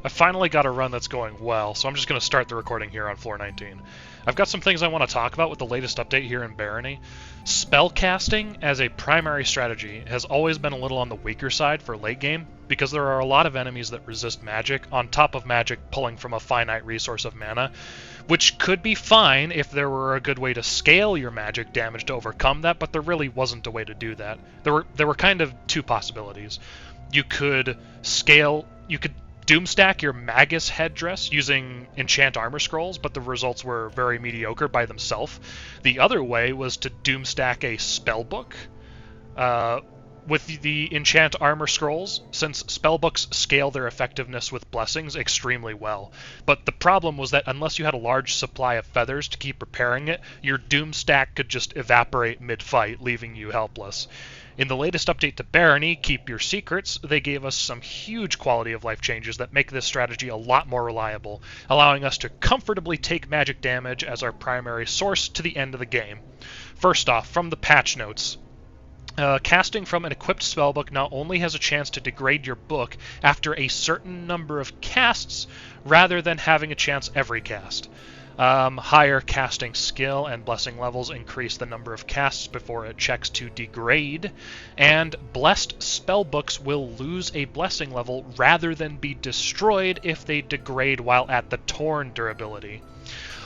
I finally got a run that's going well, so I'm just going to start the recording here on floor 19. I've got some things I want to talk about with the latest update here in Barony. Spellcasting as a primary strategy has always been a little on the weaker side for late game, because there are a lot of enemies that resist magic, on top of magic pulling from a finite resource of mana, which could be fine if there were a good way to scale your magic damage to overcome that, but there really wasn't a way to do that. There were kind of two possibilities. You could doomstack your Magus headdress using enchant armor scrolls, but the results were very mediocre by themselves. The other way was to doomstack a spellbook with the enchant armor scrolls, since spellbooks scale their effectiveness with blessings extremely well. But the problem was that unless you had a large supply of feathers to keep repairing it, your doomstack could just evaporate mid-fight, leaving you helpless. In the latest update to Barony, Keep Your Secrets, they gave us some huge quality of life changes that make this strategy a lot more reliable, allowing us to comfortably take magic damage as our primary source to the end of the game. First off, from the patch notes, casting from an equipped spellbook not only has a chance to degrade your book after a certain number of casts, rather than having a chance every cast. Higher casting skill and blessing levels increase the number of casts before it checks to degrade, and blessed spellbooks will lose a blessing level rather than be destroyed if they degrade while at the torn durability.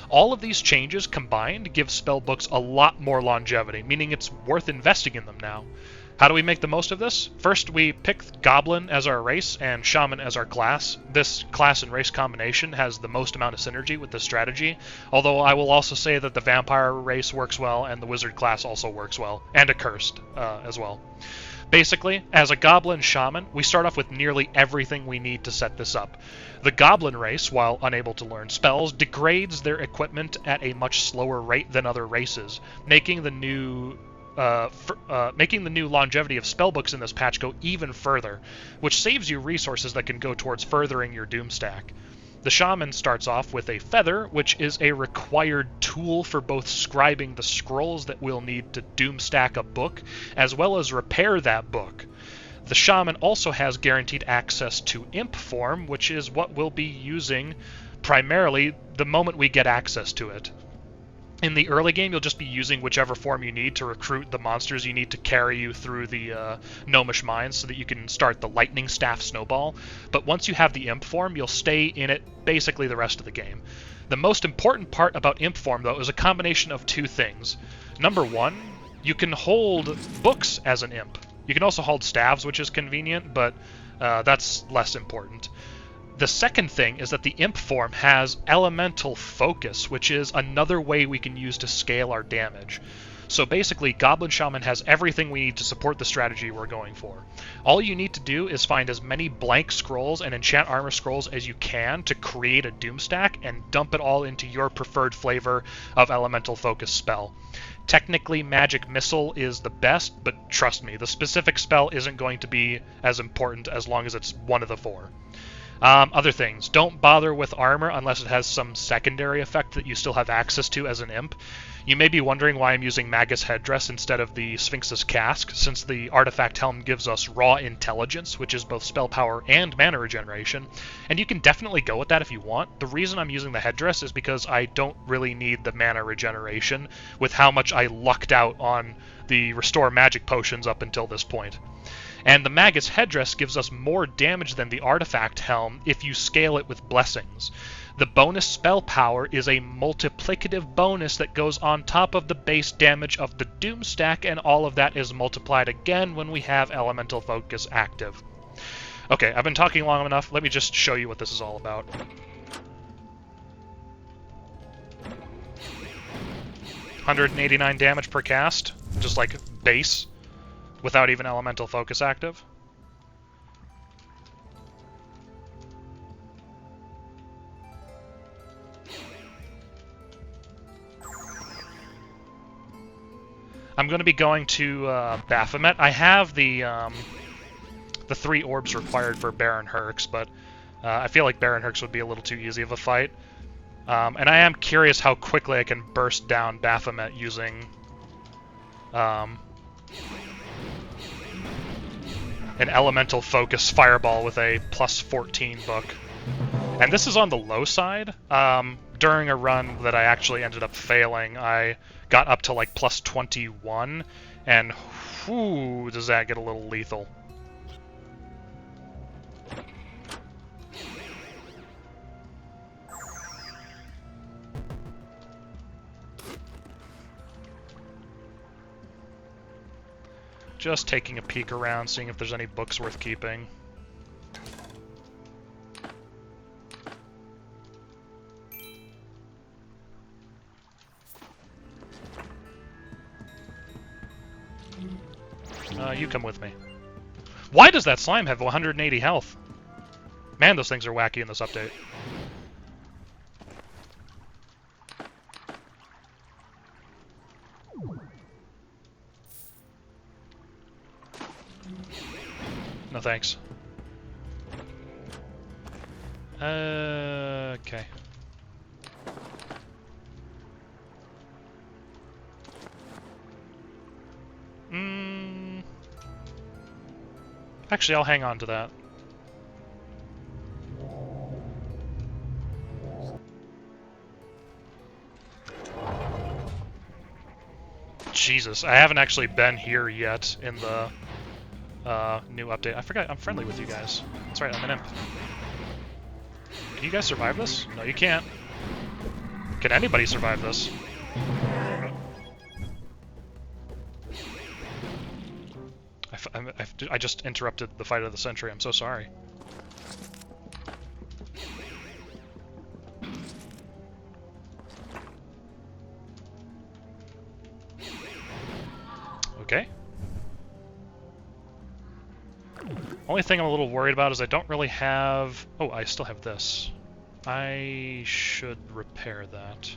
All of these changes combined give spellbooks a lot more longevity, meaning it's worth investing in them now. How do we make the most of this? First, we pick Goblin as our race and Shaman as our class. This class and race combination has the most amount of synergy with this strategy, although I will also say that the Vampire race works well and the Wizard class also works well, and Accursed as well. Basically, as a Goblin Shaman, we start off with nearly everything we need to set this up. The Goblin race, while unable to learn spells, degrades their equipment at a much slower rate than other races, making the new longevity of spellbooks in this patch go even further, which saves you resources that can go towards furthering your doomstack. The Shaman starts off with a Feather, which is a required tool for both scribing the scrolls that we'll need to doomstack a book, as well as repair that book. The Shaman also has guaranteed access to Imp form, which is what we'll be using primarily the moment we get access to it. In the early game, you'll just be using whichever form you need to recruit the monsters you need to carry you through the Gnomish Mines so that you can start the Lightning Staff Snowball. But once you have the Imp form, you'll stay in it basically the rest of the game. The most important part about Imp form, though, is a combination of two things. Number one, you can hold books as an Imp. You can also hold staves, which is convenient, but that's less important. The second thing is that the Imp form has Elemental Focus, which is another way we can use to scale our damage. So basically, Goblin Shaman has everything we need to support the strategy we're going for. All you need to do is find as many blank scrolls and enchant armor scrolls as you can to create a doomstack and dump it all into your preferred flavor of Elemental Focus spell. Technically, Magic Missile is the best, but trust me, the specific spell isn't going to be as important as long as it's one of the four. Other things. Don't bother with armor unless it has some secondary effect that you still have access to as an imp. You may be wondering why I'm using Magus Headdress instead of the Sphinx's Casque, since the Artifact Helm gives us raw intelligence, which is both spell power and mana regeneration, and you can definitely go with that if you want. The reason I'm using the headdress is because I don't really need the mana regeneration with how much I lucked out on the Restore Magic potions up until this point. And the Magus Headdress gives us more damage than the Artifact Helm if you scale it with blessings. The bonus spell power is a multiplicative bonus that goes on top of the base damage of the Doomstack, and all of that is multiplied again when we have Elemental Focus active. Okay, I've been talking long enough. Let me just show you what this is all about. $189 damage per cast, just like base, without even Elemental Focus active. I'm going to be going to Baphomet. I have the 3 orbs required for Baron Herx, but I feel like Baron Herx would be a little too easy of a fight. And I am curious how quickly I can burst down Baphomet using an Elemental Focus Fireball with a +14 book. And this is on the low side. During a run that I actually ended up failing, I got up to like plus 21, and whoo, does that get a little lethal. Just taking a peek around, seeing if there's any books worth keeping. You come with me. Why does that slime have 180 health? Man, those things are wacky in this update. No thanks. Okay. Actually, I'll hang on to that. Jesus, I haven't actually been here yet in the new update. I forgot I'm friendly with you guys. That's right, I'm an imp. Can you guys survive this? No, you can't. Can anybody survive this? I just interrupted the fight of the century. I'm so sorry. Okay. Only thing I'm a little worried about is I don't really have... Oh, I still have this. I should repair that.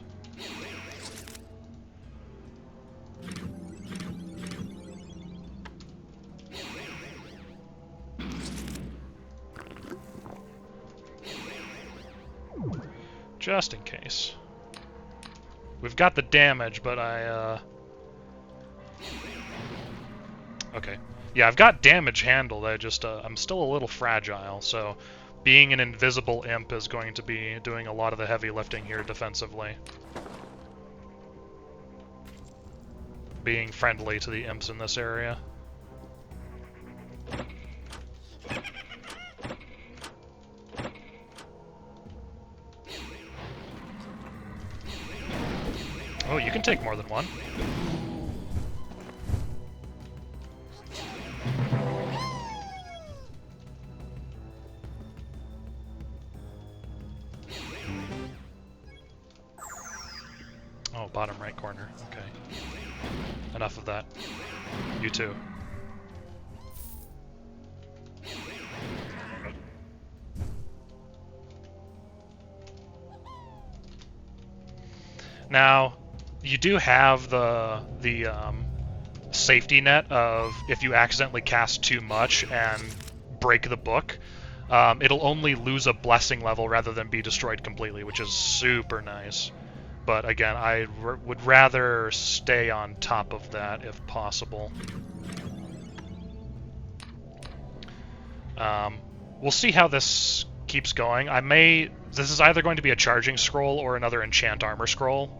Just in case. We've got the damage, but Okay. Yeah, I've got damage handled, I'm still a little fragile, so being an invisible imp is going to be doing a lot of the heavy lifting here defensively. Being friendly to the imps in this area. Oh, you can take more than one. Oh, bottom right corner. Okay. Enough of that. You too. Now, you do have the safety net of if you accidentally cast too much and break the book, it'll only lose a blessing level rather than be destroyed completely, which is super nice. But again, I would rather stay on top of that if possible. We'll see how this keeps going. This is either going to be a charging scroll or another enchant armor scroll.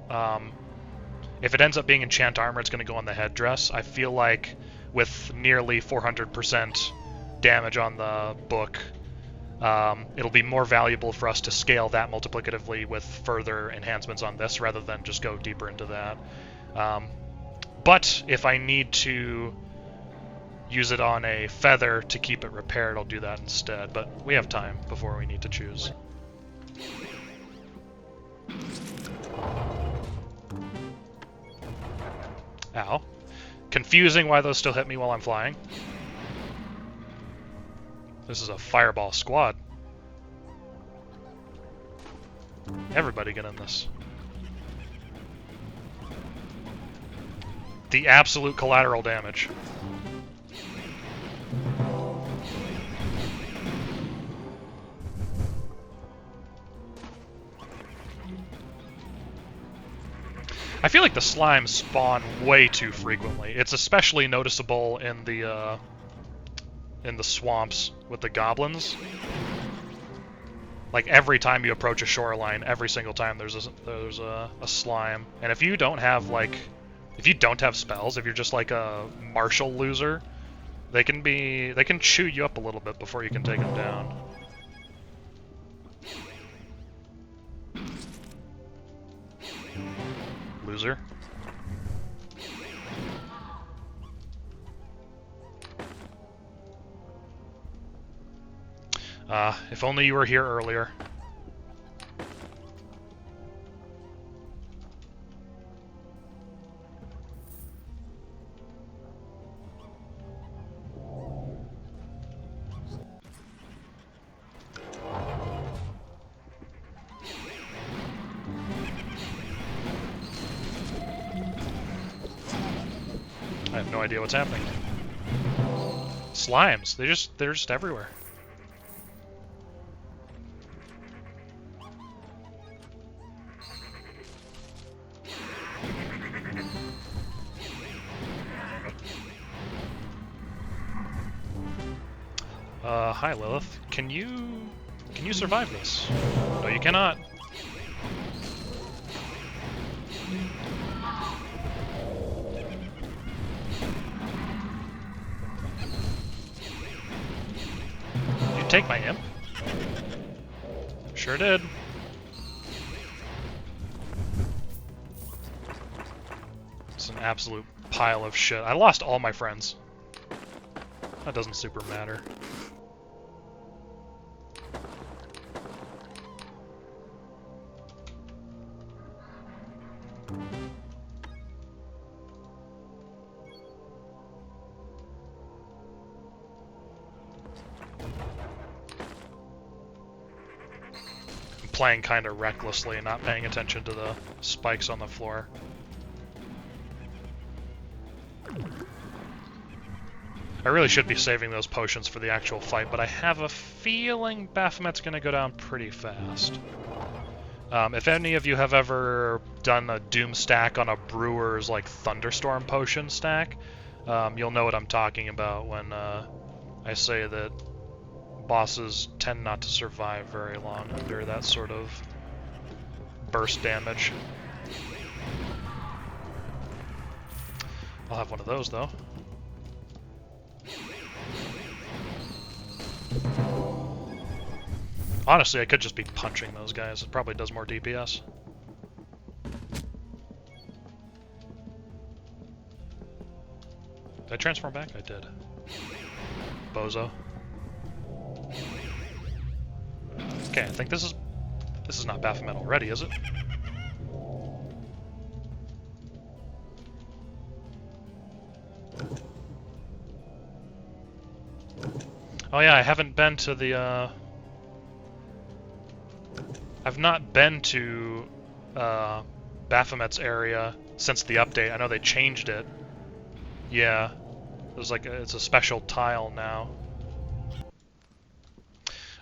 If it ends up being enchant armor, it's going to go on the headdress. I feel like with nearly 400% damage on the book, it'll be more valuable for us to scale that multiplicatively with further enhancements on this rather than just go deeper into that. But if I need to use it on a feather to keep it repaired, I'll do that instead. But we have time before we need to choose. Ow. Confusing why those still hit me while I'm flying. This is a fireball squad. Everybody get in this. The absolute collateral damage. I feel like the slimes spawn way too frequently. It's especially noticeable in the swamps with the goblins. Like every time you approach a shoreline, every single time there's a slime. And if you don't have spells, if you're just like a martial loser, they can chew you up a little bit before you can take them down. Loser. If only you were here earlier. I have no idea what's happening. Slimes, they're just everywhere. Hi Lilith. Can you survive this? No, you cannot. Did you take my imp? Sure did. It's an absolute pile of shit. I lost all my friends. That doesn't super matter. Playing kind of recklessly and not paying attention to the spikes on the floor. I really should be saving those potions for the actual fight, but I have a feeling Baphomet's going to go down pretty fast. If any of you have ever done a Doom stack on a brewer's like Thunderstorm potion stack, you'll know what I'm talking about when I say that bosses tend not to survive very long under that sort of burst damage. I'll have one of those though. Honestly, I could just be punching those guys. It probably does more DPS. Did I transform back? I did. Bozo. Okay, I think this is not Baphomet already, is it? Oh yeah, I haven't been to the I've not been to Baphomet's area since the update. I know they changed it. Yeah. There's like it's a special tile now.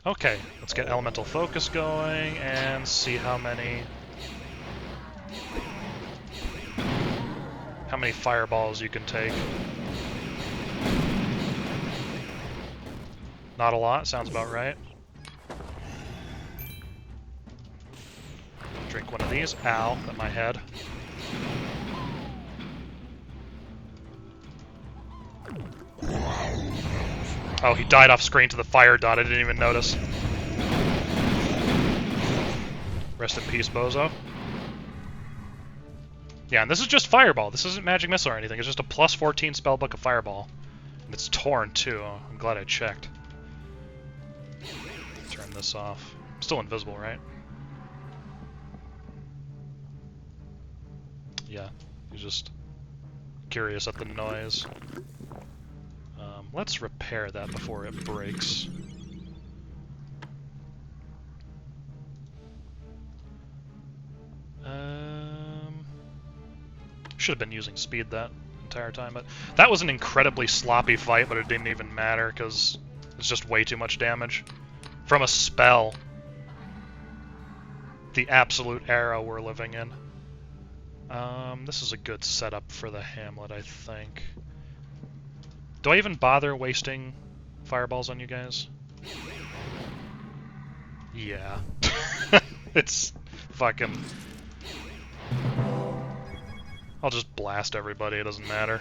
Okay, let's get elemental focus going and see how many fireballs you can take. Not a lot, sounds about right. Drink one of these. Ow, at my head. Oh, he died off screen to the fire dot. I didn't even notice. Rest in peace, Bozo. Yeah, and this is just Fireball. This isn't Magic Missile or anything. It's just a plus 14 spellbook of Fireball. And it's torn, too. I'm glad I checked. Turn this off. I'm still invisible, right? Yeah, he's just curious at the noise. Let's repair that before it breaks. Should have been using speed that entire time, but that was an incredibly sloppy fight, but it didn't even matter because it's just way too much damage. From a spell. The absolute era we're living in. This is a good setup for the Hamlet, I think. Do I even bother wasting fireballs on you guys? Yeah. It's fucking... I'll just blast everybody, it doesn't matter.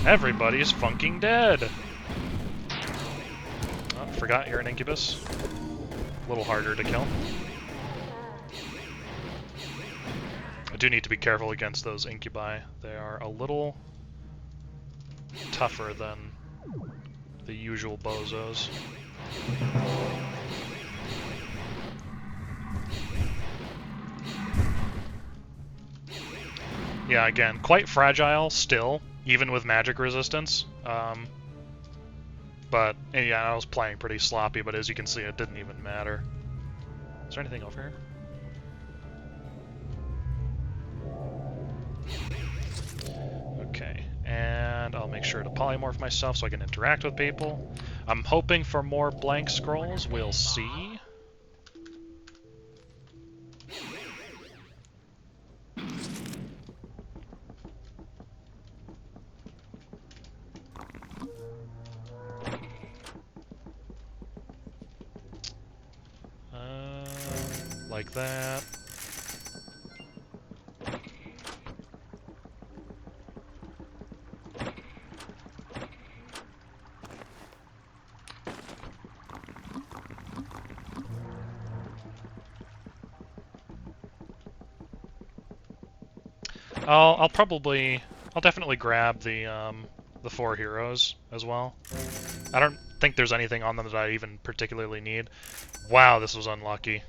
Everybody's funking dead! Oh, forgot you're an incubus. A little harder to kill. I do need to be careful against those incubi. They are a little tougher than the usual bozos. Yeah, again, quite fragile still, even with magic resistance. But, yeah, I was playing pretty sloppy, but as you can see, it didn't even matter. Is there anything over here? Okay, and I'll make sure to polymorph myself so I can interact with people. I'm hoping for more blank scrolls. We'll see. Like that. I'll definitely grab the 4 heroes as well. I don't think there's anything on them that I even particularly need. Wow, this was unlucky.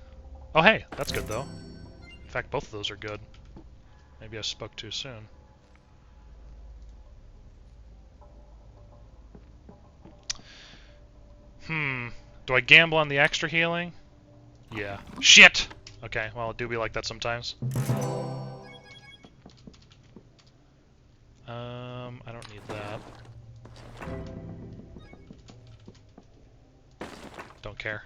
Oh hey, that's good though. In fact, both of those are good. Maybe I spoke too soon. Do I gamble on the extra healing? Yeah. Shit! Okay, well, it do be like that sometimes. I don't need that. Don't care.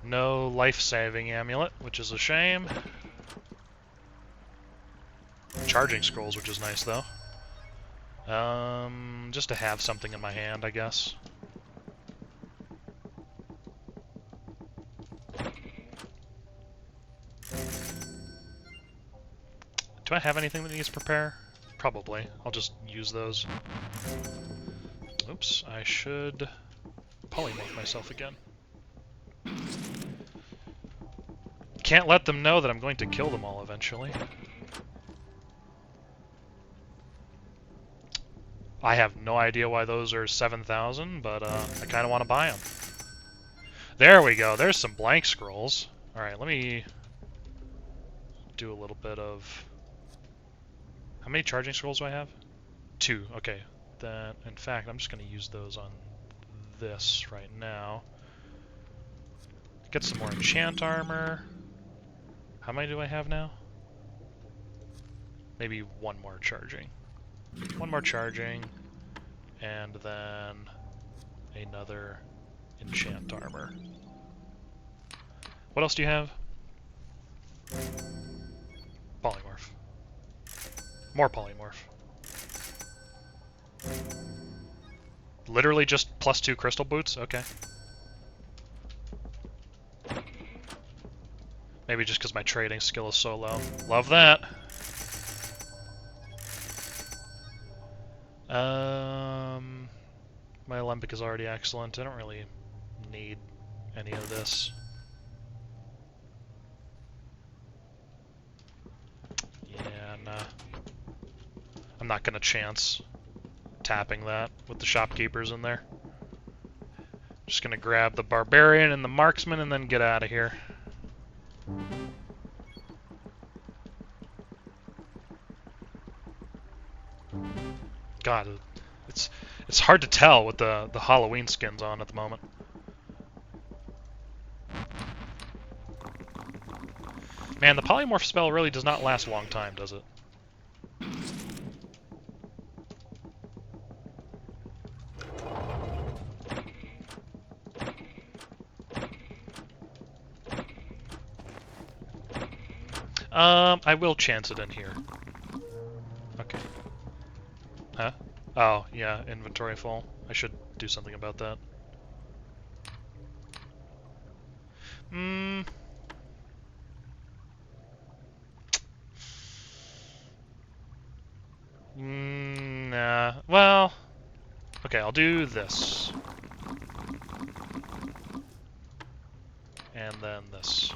No life-saving amulet, which is a shame. Charging scrolls, which is nice, though. Just to have something in my hand, I guess. Do I have anything that needs prepare? Probably. I'll just use those. Oops, I should polymorph myself again. Can't let them know that I'm going to kill them all eventually. I have no idea why those are 7,000, but I kind of want to buy them. There we go. There's some blank scrolls. All right, let me do a little bit of... How many charging scrolls do I have? 2. Okay. Then, in fact, I'm just going to use those on this right now. Get some more enchant armor. How many do I have now? Maybe 1 more charging. 1 more charging, and then another enchant armor. What else do you have? Polymorph. More polymorph. Literally just +2 crystal boots? Okay. Maybe just because my trading skill is so low. Love that! My Alembic is already excellent. I don't really need any of this. Yeah, nah. I'm not gonna chance tapping that with the shopkeepers in there. Just gonna grab the barbarian and the marksman and then get out of here. God, it's hard to tell with the Halloween skins on at the moment. Man, the polymorph spell really does not last a long time, does it? I will chance it in here. Okay. Huh? Oh, yeah, inventory full. I should do something about that. Nah. Well, okay, I'll do this. And then this.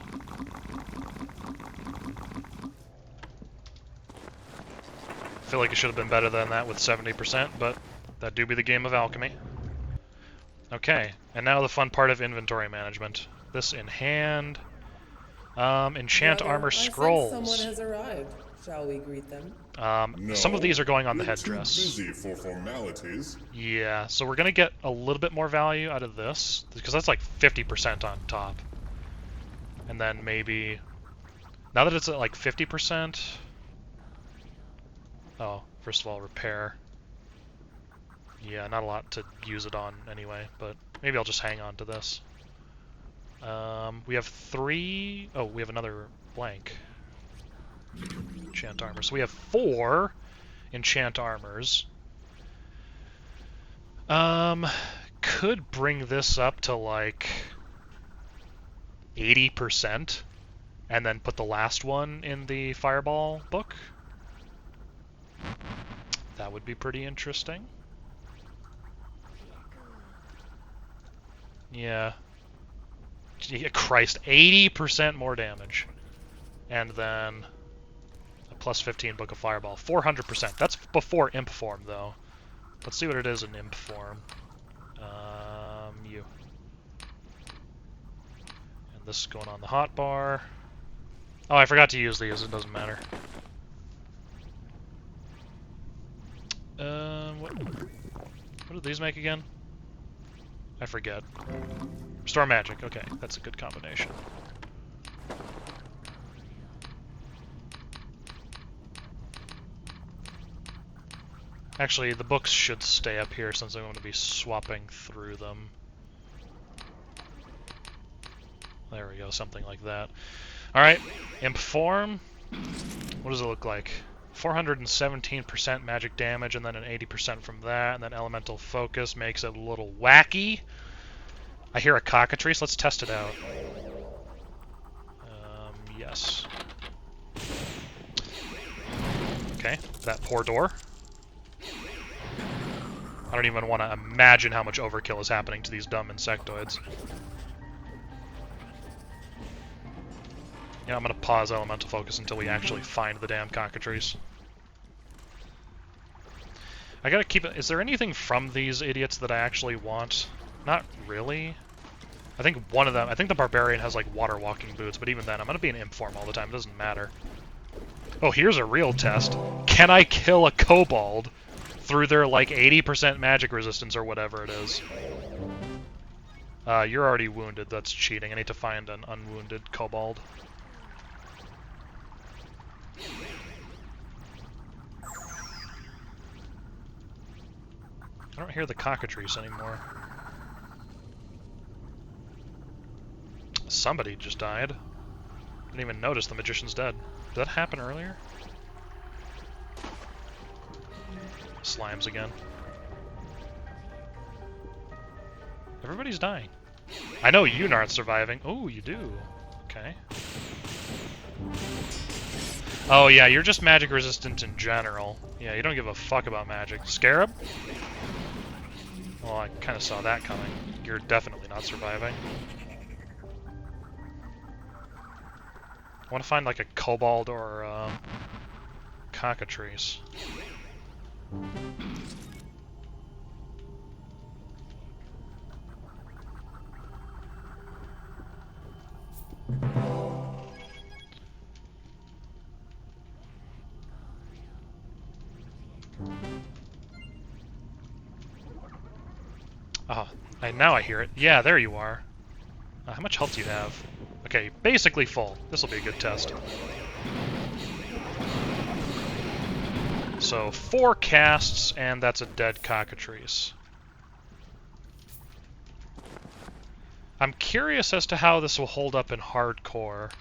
I feel like it should have been better than that with 70%, but that do be the game of alchemy. Okay, and now the fun part of inventory management. This in hand. Enchant Brother, armor I sense scrolls. someone has arrived. Shall we greet them? No, some of these are going on the we're headdress. Too busy for formalities. Yeah, so we're gonna get a little bit more value out of this, because that's like 50% on top. And then maybe... Now that it's at like 50%... Oh, first of all, repair. Yeah, not a lot to use it on anyway, but maybe I'll just hang on to this. We have 3... Oh, we have another blank. Enchant armor. So we have 4 enchant armors. Could bring this up to like 80% and then put the last one in the fireball book. That would be pretty interesting. Yeah. Christ, 80% more damage. And then a plus 15 book of fireball. 400%. That's before imp form, though. Let's see what it is in imp form. You. And this is going on the hotbar. Oh, I forgot to use these. It doesn't matter. What do these make again? I forget. Restore magic. Okay, that's a good combination. Actually, the books should stay up here since I'm going to be swapping through them. There we go, something like that. Alright, imp form. What does it look like? 417% magic damage, and then an 80% from that, and then elemental focus makes it a little wacky. I hear a cockatrice. Let's test it out. Yes. Okay, that poor door. I don't even want to imagine how much overkill is happening to these dumb insectoids. Yeah, I'm going to pause elemental focus until we actually find the damn cockatrice. I gotta keep it... Is there anything from these idiots that I actually want? Not really. I think one of them... I think the barbarian has, like, water walking boots, but even then, I'm gonna be in imp form all the time. It doesn't matter. Oh, here's a real test. Can I kill a kobold through their, like, 80% magic resistance or whatever it is? You're already wounded. That's cheating. I need to find an unwounded kobold. I don't hear the cockatrice anymore. Somebody just died. Didn't even notice the magician's dead. Did that happen earlier? Slimes again. Everybody's dying. I know you aren't surviving. Oh, you do. Okay. Oh yeah, you're just magic resistant in general. Yeah, you don't give a fuck about magic. Scarab? Well, I kind of saw that coming. You're definitely not surviving. I want to find like a kobold or a cockatrice. Oh, now I hear it. Yeah, there you are. How much health do you have? Okay, basically full. This will be a good test. So, 4 casts, and that's a dead cockatrice. I'm curious as to how this will hold up in hardcore.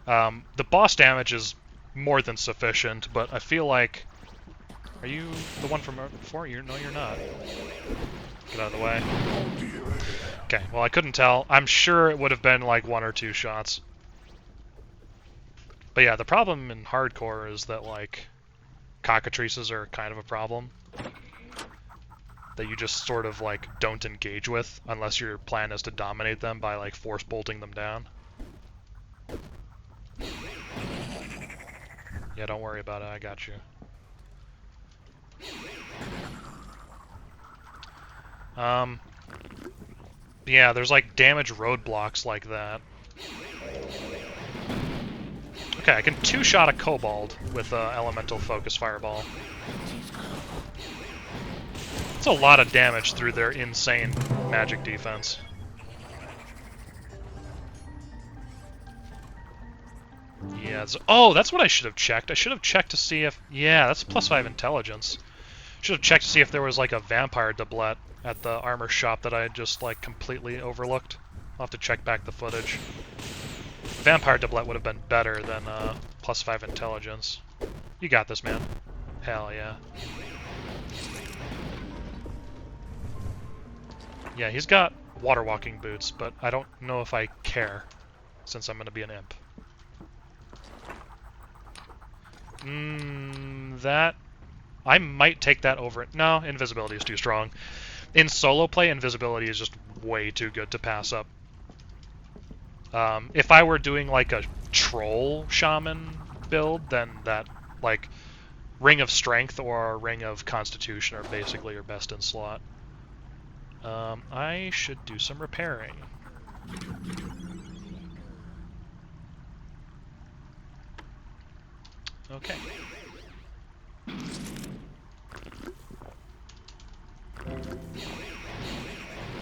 The boss damage is more than sufficient, but I feel like... Are you the one from before? No, you're not. Get out of the way. Okay, well, I couldn't tell. I'm sure it would have been like 1 or 2 shots. But yeah, the problem in hardcore is that, like, cockatrices are kind of a problem. That you just sort of, like, don't engage with unless your plan is to dominate them by, like, force bolting them down. Yeah, don't worry about it, I got you. Yeah, there's like damage roadblocks like that. Okay, I can 2-shot a kobold with elemental focus fireball. It's a lot of damage through their insane magic defense. Yeah, oh, that's what I should have checked. I should have checked to see if... Yeah, that's +5 intelligence. Should have checked to see if there was like a vampire doublet at the armor shop that I had just like completely overlooked. I'll have to check back the footage. Vampire doublet would have been better than +5 intelligence. You got this, man. Hell yeah. Yeah, he's got water walking boots, but I don't know if I care, since I'm going to be an imp. That... I might take that over it. No, invisibility is too strong. In solo play, invisibility is just way too good to pass up. If I were doing like a troll shaman build, then that, like, Ring of Strength or Ring of Constitution are basically your best in slot. I should do some repairing. Okay.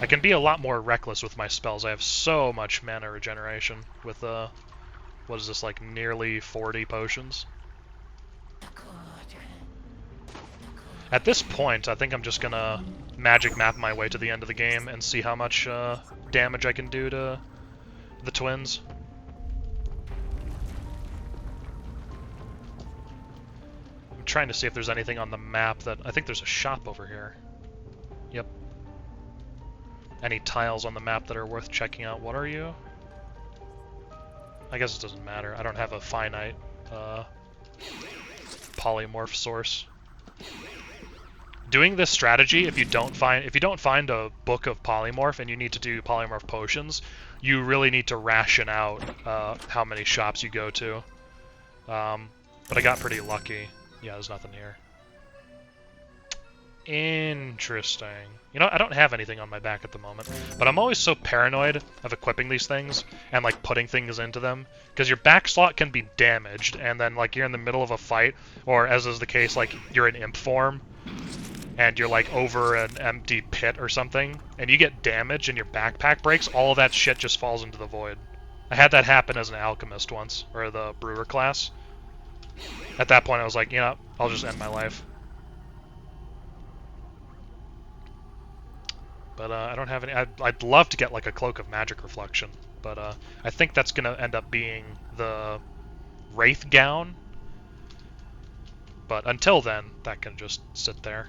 I can be a lot more reckless with my spells. I have so much mana regeneration with, what is this, like nearly 40 potions? At this point, I think I'm just gonna magic map my way to the end of the game and see how much damage I can do to the twins. I'm trying to see if there's anything on the map that... I think there's a shop over here. Yep. Any tiles on the map that are worth checking out? What are you? I guess it doesn't matter. I don't have a finite polymorph source. Doing this strategy, if you don't find a book of polymorph and you need to do polymorph potions, you really need to ration out how many shops you go to. But I got pretty lucky. Yeah, there's nothing here. Interesting. You know, I don't have anything on my back at the moment, but I'm always so paranoid of equipping these things and, like, putting things into them, because your back slot can be damaged, and then, like, you're in the middle of a fight, or, as is the case, like, you're in imp form, and you're, like, over an empty pit or something, and you get damaged and your backpack breaks, all of that shit just falls into the void. I had that happen as an alchemist once, or the brewer class. At that point, I was like, you know, I'll just end my life. But I don't have any... I'd love to get, like, a Cloak of Magic Reflection, but I think that's going to end up being the Wraith Gown. But until then, that can just sit there.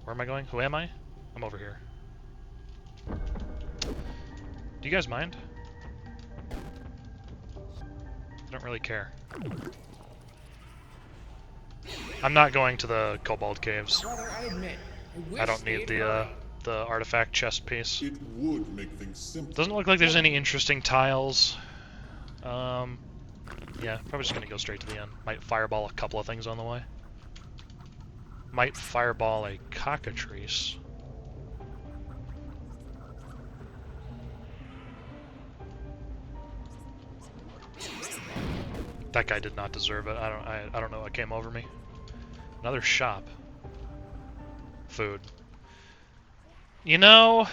Where am I going? Who am I? I'm over here. Do you guys mind? I don't really care. I'm not going to the Kobold Caves. Brother, I admit, I don't need the artifact chest piece. It would make things simpler. Doesn't look like there's any interesting tiles. Yeah, probably just gonna go straight to the end. Might fireball a couple of things on the way. Might fireball a cockatrice. That guy did not deserve it. I don't know what came over me. Another shop. Food. You know...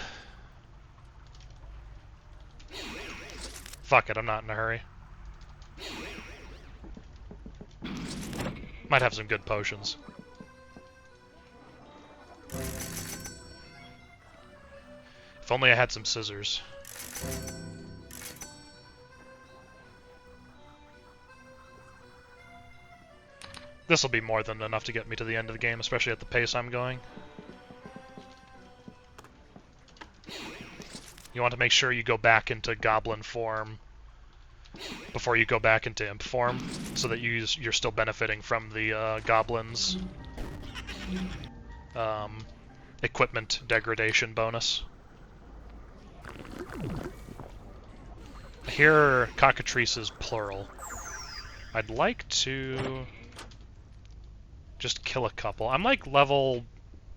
Fuck it, I'm not in a hurry. Might have some good potions. If only I had some scissors. This will be more than enough to get me to the end of the game, especially at the pace I'm going. You want to make sure you go back into goblin form before you go back into imp form, so that you're still benefiting from the goblins' equipment degradation bonus. I hear cockatrices plural. I'd like to just kill a couple. I'm like level...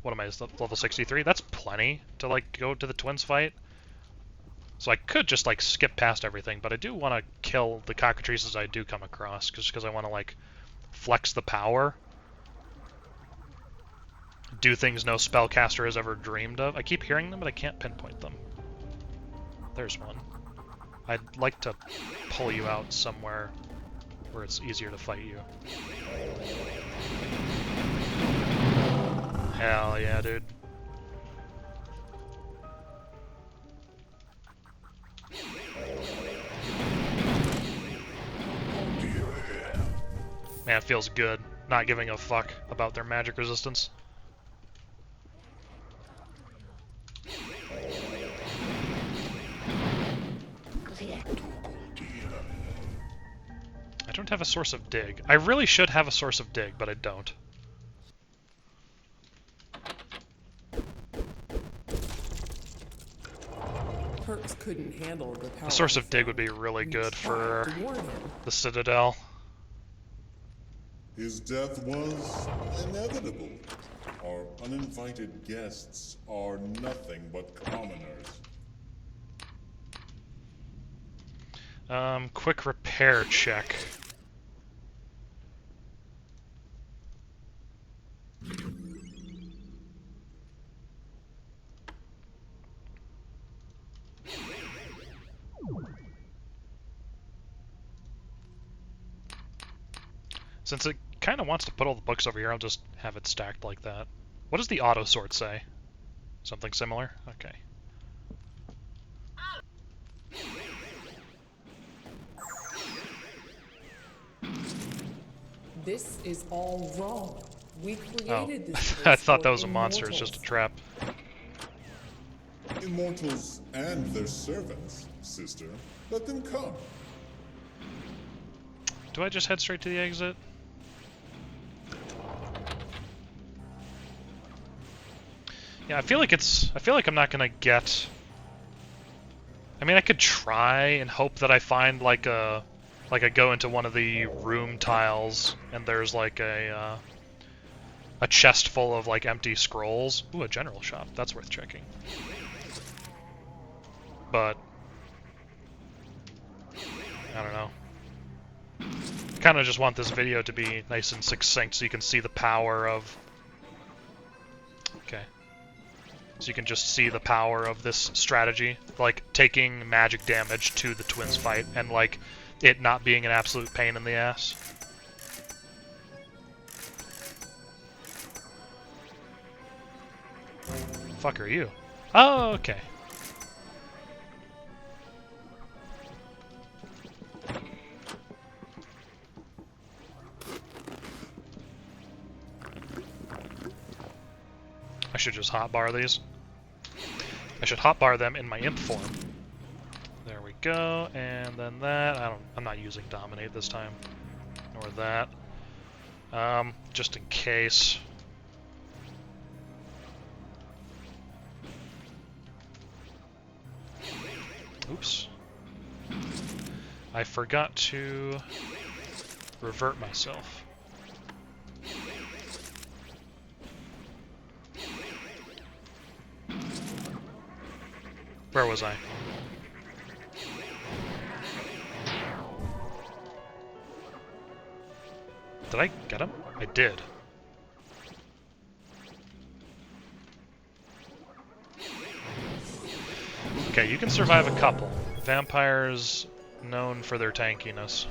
what am I, level 63? That's plenty to like go to the twins fight. So I could just like skip past everything, but I do want to kill the cockatrices I do come across, just because I want to like flex the power. Do things no spellcaster has ever dreamed of. I keep hearing them, but I can't pinpoint them. There's one. I'd like to pull you out somewhere where it's easier to fight you. Hell yeah, dude. Man, it feels good not giving a fuck about their magic resistance. I don't have a source of dig. I really should have a source of dig, but I don't. Perks couldn't handle the power. A source of dig would be really good for the Citadel. His death was inevitable. Our uninvited guests are nothing but commoners. Quick repair check. Since it kind of wants to put all the books over here, I'll just have it stacked like that. What does the auto sort say? Something similar? Okay. This is all wrong. We created this. I thought that was a monster. It's just a trap. Immortals and their servants, sister. Let them come. Do I just head straight to the exit? Yeah, I feel like I'm not gonna get... I mean, I could try and hope that I find like a... like I go into one of the room tiles and there's like a chest full of like empty scrolls. Ooh, a general shop. That's worth checking. But I don't know. Kind of just want this video to be nice and succinct so you can see the power of... Okay. So you can just see the power of this strategy. Like, taking magic damage to the twins fight and, like, it not being an absolute pain in the ass. Fuck are you? Oh, okay. I should just hotbar these. I should hotbar them in my imp form. There we go, and then that. I'm not using dominate this time, nor that. Just in case. Oops. I forgot to revert myself. Where was I? Did I get him? I did. Okay, you can survive a couple. Vampires known for their tankiness.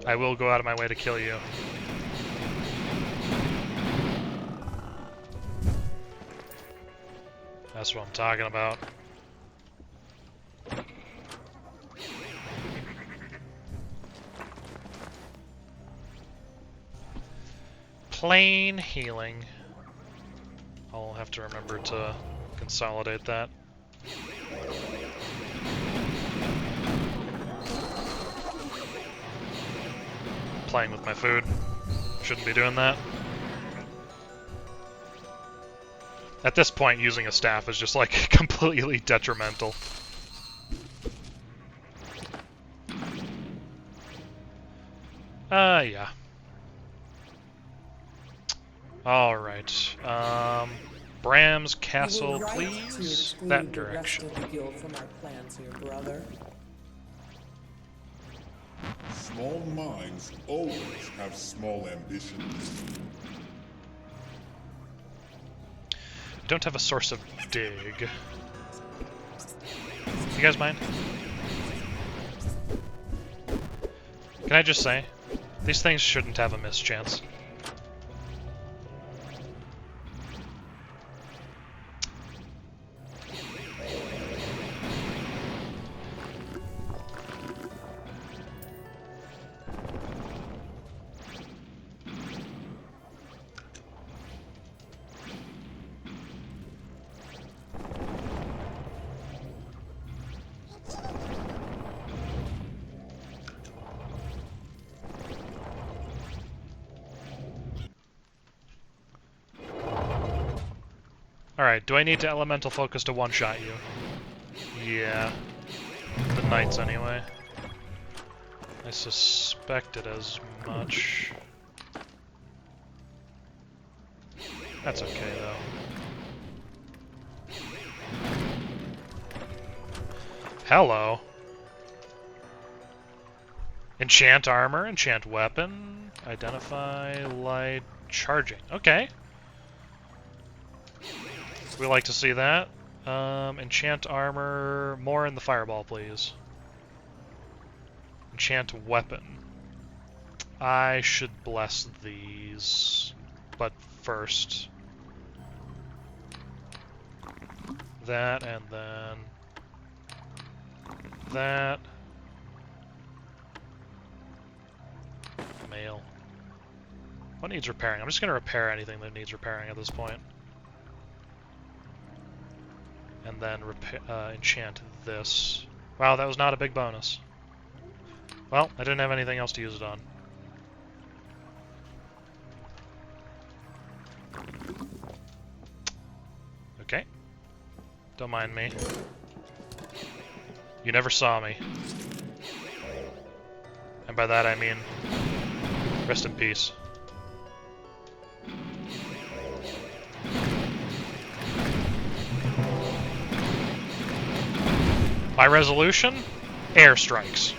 I will go out of my way to kill you. That's what I'm talking about. Plain healing. I'll have to remember to consolidate that. Playing with my food. Shouldn't be doing that. At this point, using a staff is just, like, completely detrimental. Yeah. Alright. Bram's Castle, please? That direction. The guild from our plans here, brother. Small minds always have small ambitions. I don't have a source of dig. You guys mind? Can I just say, these things shouldn't have a mischance. Alright, do I need to elemental focus to one-shot you? Yeah. The knights, anyway. I suspected as much. That's okay, though. Hello. Enchant armor, enchant weapon, identify light, charging. Okay. We like to see that. Enchant armor, more in the fireball, please. Enchant weapon. I should bless these, but first. That, and then that. Mail. What needs repairing? I'm just going to repair anything that needs repairing at this point. And then enchant this. Wow, that was not a big bonus. Well, I didn't have anything else to use it on. Okay. Don't mind me. You never saw me. And by that I mean, rest in peace. My resolution? Airstrikes.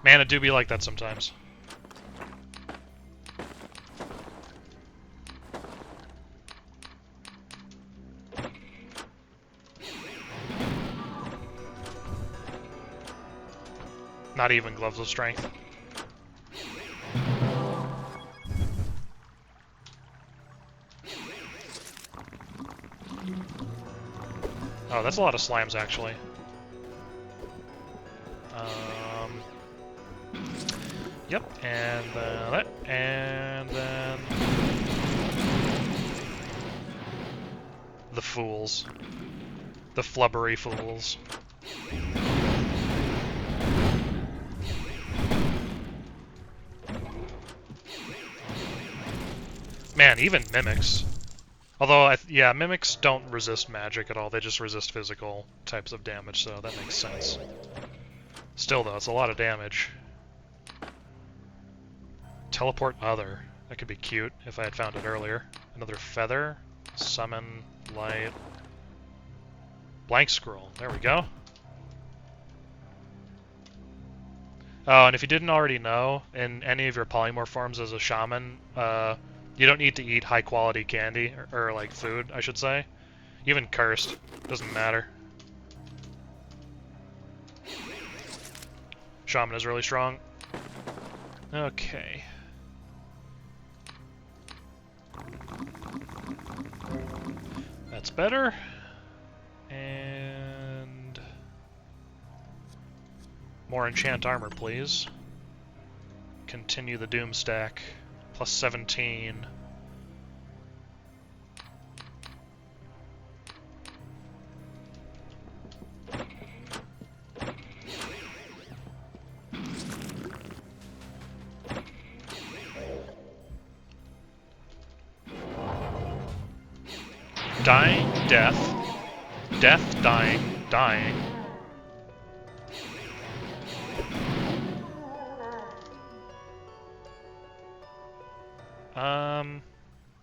Man, it do be like that sometimes. Not even gloves of strength. Oh, that's a lot of slimes, actually. Yep, and then that, and then the fools. The flubbery fools. Man, even mimics. Although, yeah, mimics don't resist magic at all. They just resist physical types of damage, so that makes sense. Still, though, it's a lot of damage. Teleport other. That could be cute if I had found it earlier. Another feather. Summon light. Blank scroll. There we go. Oh, and if you didn't already know, in any of your polymorph forms as a shaman, you don't need to eat high-quality candy, or like food, I should say. Even cursed. Doesn't matter. Shaman is really strong. Okay. That's better. And more enchant armor, please. Continue the doom stack. Plus 17. Dying, death. Death, dying, dying.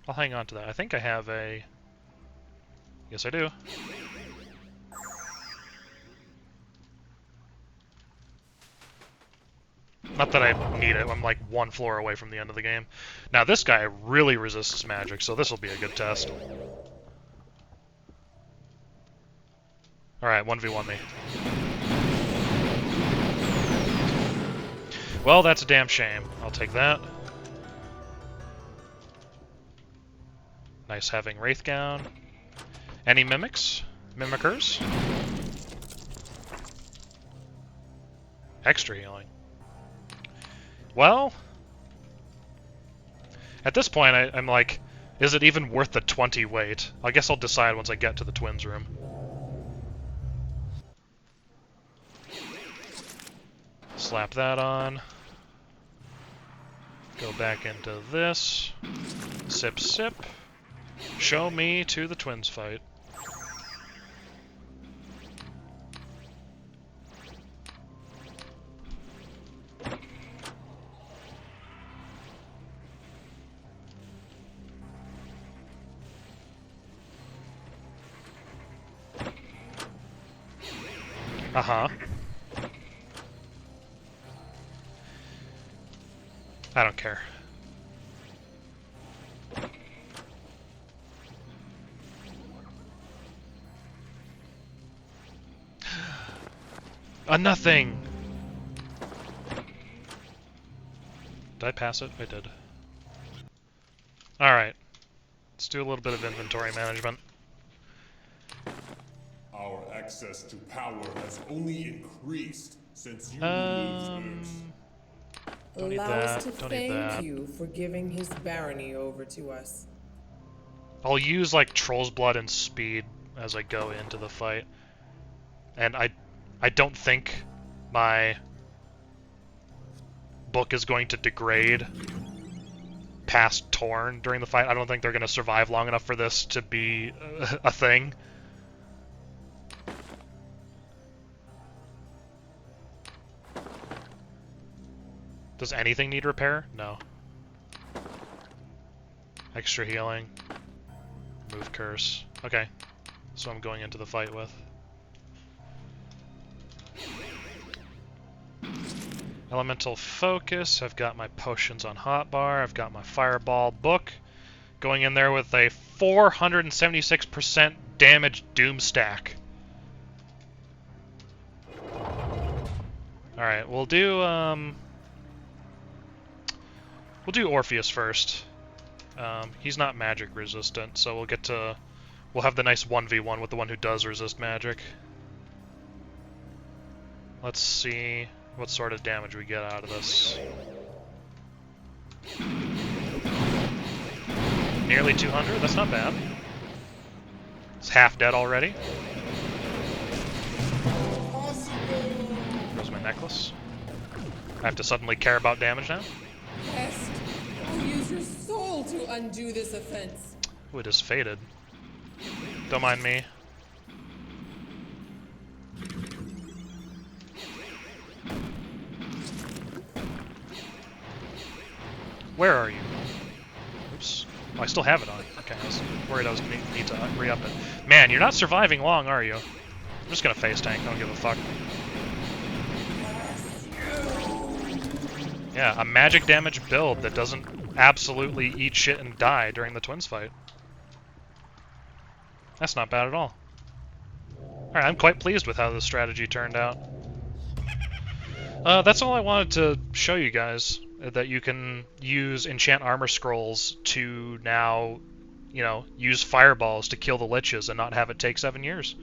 I'll hang on to that. I think I have a... Yes, I do. Not that I need it. I'm like one floor away from the end of the game. Now, this guy really resists magic, so this will be a good test. Alright, 1v1 me. Well, that's a damn shame. I'll take that. Nice having Wraithgown. Any mimics? Mimickers? Extra healing. Well, at this point, I'm like, is it even worth the 20 weight? I guess I'll decide once I get to the twins room. Slap that on. Go back into this. Sip, sip. Show me to the twins fight. Uh-huh. I don't care. A nothing! Did I pass it? I did. Alright. Let's do a little bit of inventory management. Our access to power has only increased since you removed Ix. Don't need Allow that. us to Don't need thank that. you for giving his barony over to us. I'll use like Troll's Blood and Speed as I go into the fight. And I don't think my book is going to degrade past Torn during the fight. I don't think they're going to survive long enough for this to be a thing. Does anything need repair? No. Extra healing. Move curse. Okay. So I'm going into the fight with. Elemental focus. I've got my potions on hotbar. I've got my fireball book. Going in there with a 476% damage doom stack. Alright, we'll do Orpheus first. He's not magic resistant, so we'll have the nice 1v1 with the one who does resist magic. Let's see what sort of damage we get out of this. Nearly 200, that's not bad. It's half dead already. There's my necklace. I have to suddenly care about damage now. Pest, I'll use your soul to undo this offense. Ooh, it is faded. Don't mind me. Where are you? Oops. Oh, I still have it on. Okay, I was worried I was going to need to re-up it. Man, you're not surviving long, are you? just gonna face tank, don't give a fuck. Yeah, a magic damage build that doesn't absolutely eat shit and die during the Twins fight. That's not bad at all. Alright, I'm quite pleased with how this strategy turned out. That's all I wanted to show you guys, that you can use enchant armor scrolls to now, you know, use fireballs to kill the liches and not have it take 7 years.